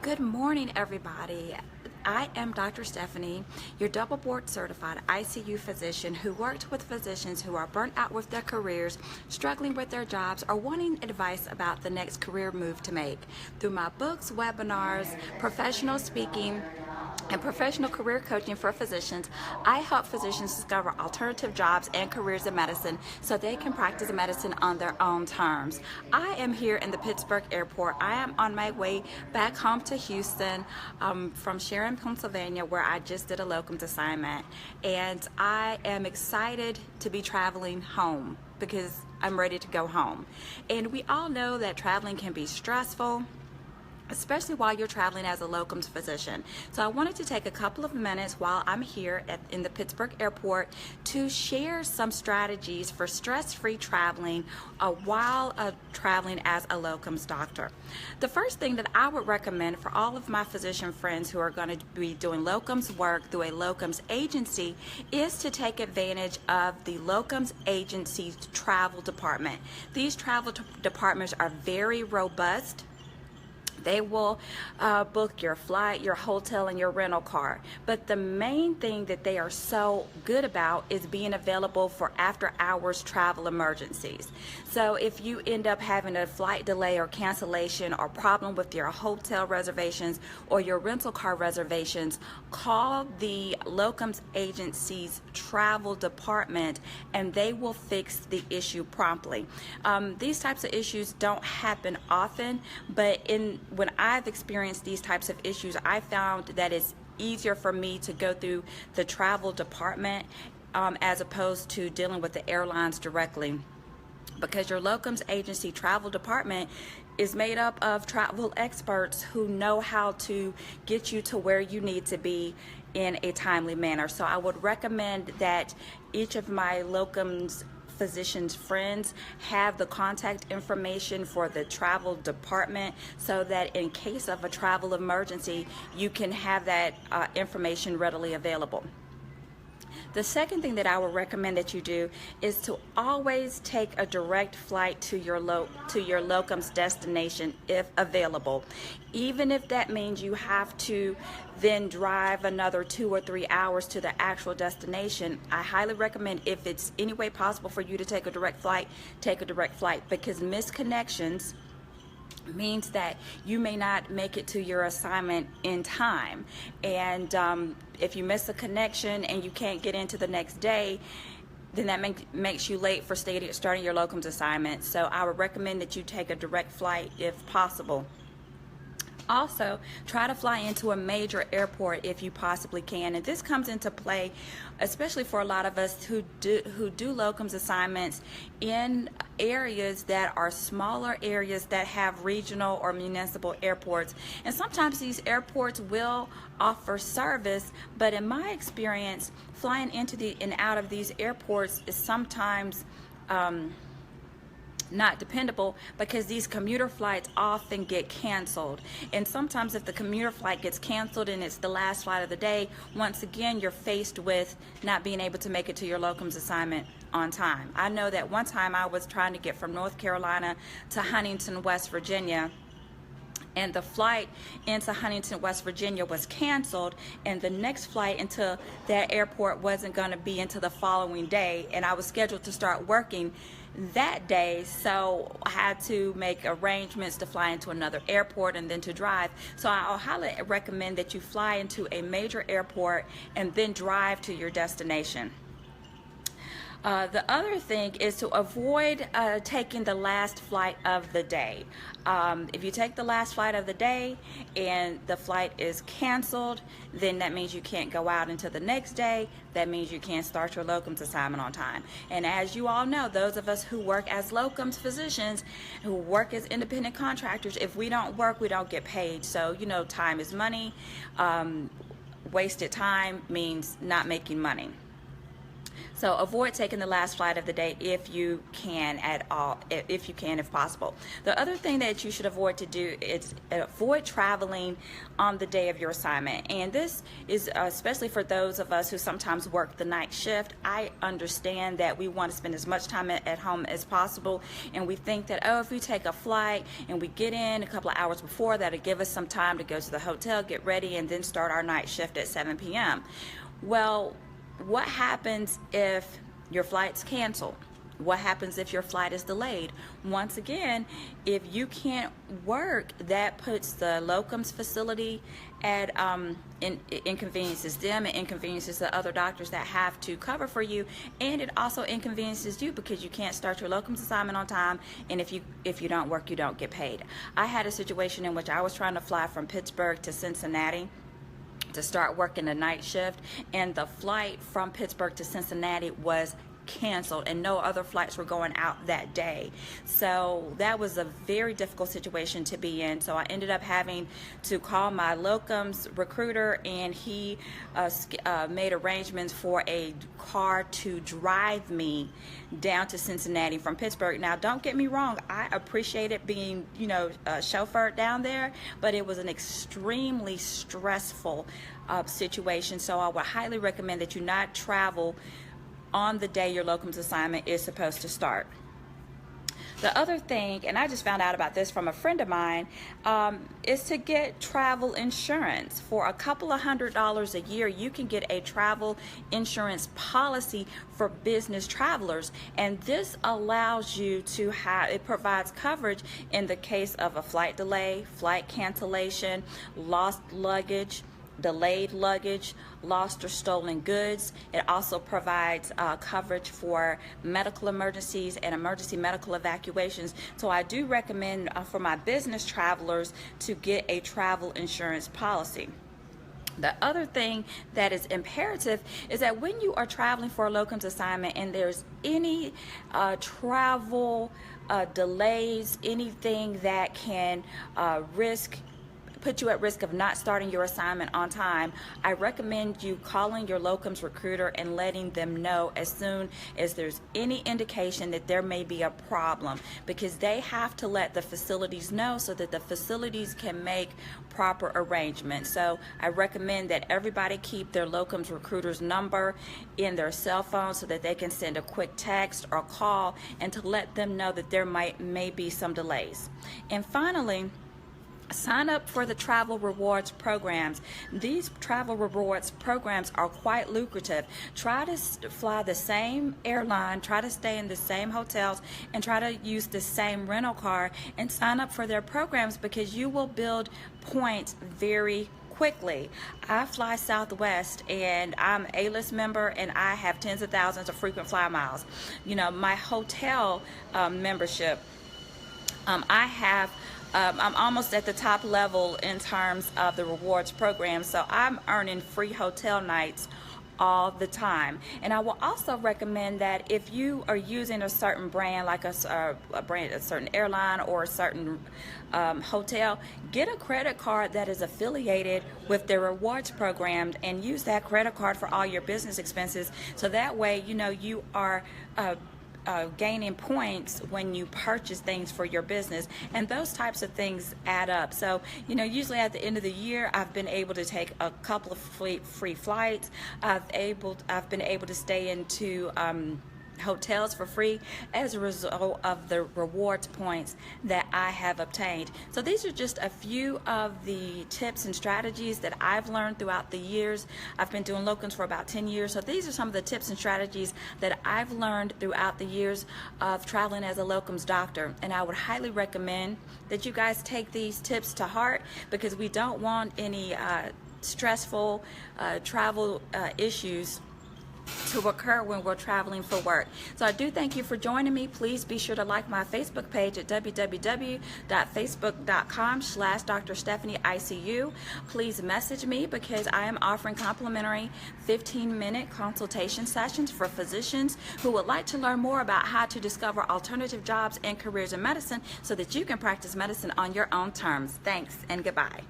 Good morning, everybody. I am Dr. Stephanie, your double board certified ICU physician who works with physicians who are burnt out with their careers, struggling with their jobs, or wanting advice about the next career move to make. Through my books, webinars, professional speaking, and professional career coaching for physicians, I help physicians discover alternative jobs and careers in medicine so they can practice medicine on their own terms. I am here in the Pittsburgh airport. I am on my way back home to Houston from Sharon, Pennsylvania, where I just did a locums assignment. And I am excited to be traveling home because I'm ready to go home. And we all know that traveling can be stressful, especially while you're traveling as a locums physician. So I wanted to take a couple of minutes while I'm here in the Pittsburgh airport to share some strategies for stress-free traveling while traveling as a locums doctor. The first thing that I would recommend for all of my physician friends who are going to be doing locums work through a locums agency is to take advantage of the locums agency's travel department. These travel departments are very robust. They will book your flight, your hotel, and your rental car. But the main thing that they are so good about is being available for after-hours travel emergencies. So if you end up having a flight delay or cancellation or problem with your hotel reservations or your rental car reservations, call the locums agency's travel department and they will fix the issue promptly. These types of issues don't happen often, but when I've experienced these types of issues, I found that it's easier for me to go through the travel department as opposed to dealing with the airlines directly, because your locums agency travel department is made up of travel experts who know how to get you to where you need to be in a timely manner. So I would recommend that each of my locums physicians friends have the contact information for the travel department so that in case of a travel emergency, you can have that information readily available. The second thing that I would recommend that you do is to always take a direct flight to your locums destination if available. Even if that means you have to then drive another 2 or 3 hours to the actual destination, I highly recommend, if it's any way possible for you to take a direct flight, take a direct flight, because missed connections means that you may not make it to your assignment in time. And if you miss a connection and you can't get into the next day, then that makes you late for starting your locums assignment. So I would recommend that you take a direct flight if possible. Also, try to fly into a major airport if you possibly can, and this comes into play especially for a lot of us who do locums assignments in areas that are smaller areas that have regional or municipal airports. And sometimes these airports will offer service, but in my experience, flying into and out of these airports is sometimes not dependable, because these commuter flights often get canceled. And sometimes if the commuter flight gets canceled and it's the last flight of the day, once again you're faced with not being able to make it to your locums assignment on time. I know that one time I was trying to get from North Carolina to Huntington, West Virginia, and the flight into Huntington, West Virginia was canceled, and the next flight into that airport wasn't going to be until the following day, and I was scheduled to start working that day, so I had to make arrangements to fly into another airport and then to drive. So I'll highly recommend that you fly into a major airport and then drive to your destination. The other thing is to avoid taking the last flight of the day. If you take the last flight of the day and the flight is canceled, then that means you can't go out until the next day. That means you can't start your locums assignment on time. And as you all know, those of us who work as locums physicians, who work as independent contractors, if we don't work, we don't get paid. So, you know, time is money. Wasted time means not making money. So avoid taking the last flight of the day if you can at all, if possible. The other thing that you should avoid to do is avoid traveling on the day of your assignment. And this is especially for those of us who sometimes work the night shift. I understand that we want to spend as much time at home as possible, and we think that, oh, if we take a flight and we get in a couple of hours before, that'll give us some time to go to the hotel, get ready, and then start our night shift at 7 p.m. Well, what happens if your flight's canceled? What happens if your flight is delayed? Once again, if you can't work, that puts the locums facility at inconveniences them and inconveniences the other doctors that have to cover for you, and it also inconveniences you because you can't start your locums assignment on time, and if you don't work, you don't get paid. I had a situation in which I was trying to fly from Pittsburgh to Cincinnati to start working the night shift, and the flight from Pittsburgh to Cincinnati was canceled and no other flights were going out that day. So that was a very difficult situation to be in. So I ended up having to call my locums recruiter, and he made arrangements for a car to drive me down to Cincinnati from Pittsburgh. Now, don't get me wrong, I appreciated being, chauffeured down there, but it was an extremely stressful situation. So I would highly recommend that you not travel on the day your locums assignment is supposed to start. The other thing, and I just found out about this from a friend of mine, is to get travel insurance. For a couple of $100s a year, you can get a travel insurance policy for business travelers, and this allows you to it provides coverage in the case of a flight delay, flight cancellation, lost luggage, delayed luggage, lost or stolen goods. It also provides coverage for medical emergencies and emergency medical evacuations. So I do recommend for my business travelers to get a travel insurance policy. The other thing that is imperative is that when you are traveling for a locums assignment and there's any travel delays, anything that can put you at risk of not starting your assignment on time, I recommend you calling your locums recruiter and letting them know as soon as there's any indication that there may be a problem, because they have to let the facilities know so that the facilities can make proper arrangements. So I recommend that everybody keep their locums recruiter's number in their cell phone so that they can send a quick text or call and to let them know that there may be some delays. And finally, sign up for the travel rewards programs. These travel rewards programs are quite lucrative. Try to fly the same airline, try to stay in the same hotels, and try to use the same rental car and sign up for their programs, because you will build points very quickly. I fly Southwest and I'm an A-list member, and I have tens of thousands of frequent flyer miles. My hotel membership, I'm almost at the top level in terms of the rewards program, so I'm earning free hotel nights all the time. And I will also recommend that if you are using a certain brand, like a certain airline or a certain hotel, get a credit card that is affiliated with their rewards program and use that credit card for all your business expenses. So that way, you are gaining points when you purchase things for your business, and those types of things add up. So usually at the end of the year, I've been able to take a couple of free flights. I've been able to stay into hotels for free as a result of the rewards points that I have obtained. So these are just a few of the tips and strategies that I've learned throughout the years. I've been doing locums for about 10 years, so these are some of the tips and strategies that I've learned throughout the years of traveling as a locums doctor, and I would highly recommend that you guys take these tips to heart, because we don't want any stressful travel issues to occur when we're traveling for work. So I do thank you for joining me. Please be sure to like my Facebook page at www.facebook.com/Dr. Stephanie ICU. Please message me, because I am offering complimentary 15-minute consultation sessions for physicians who would like to learn more about how to discover alternative jobs and careers in medicine so that you can practice medicine on your own terms. Thanks and goodbye.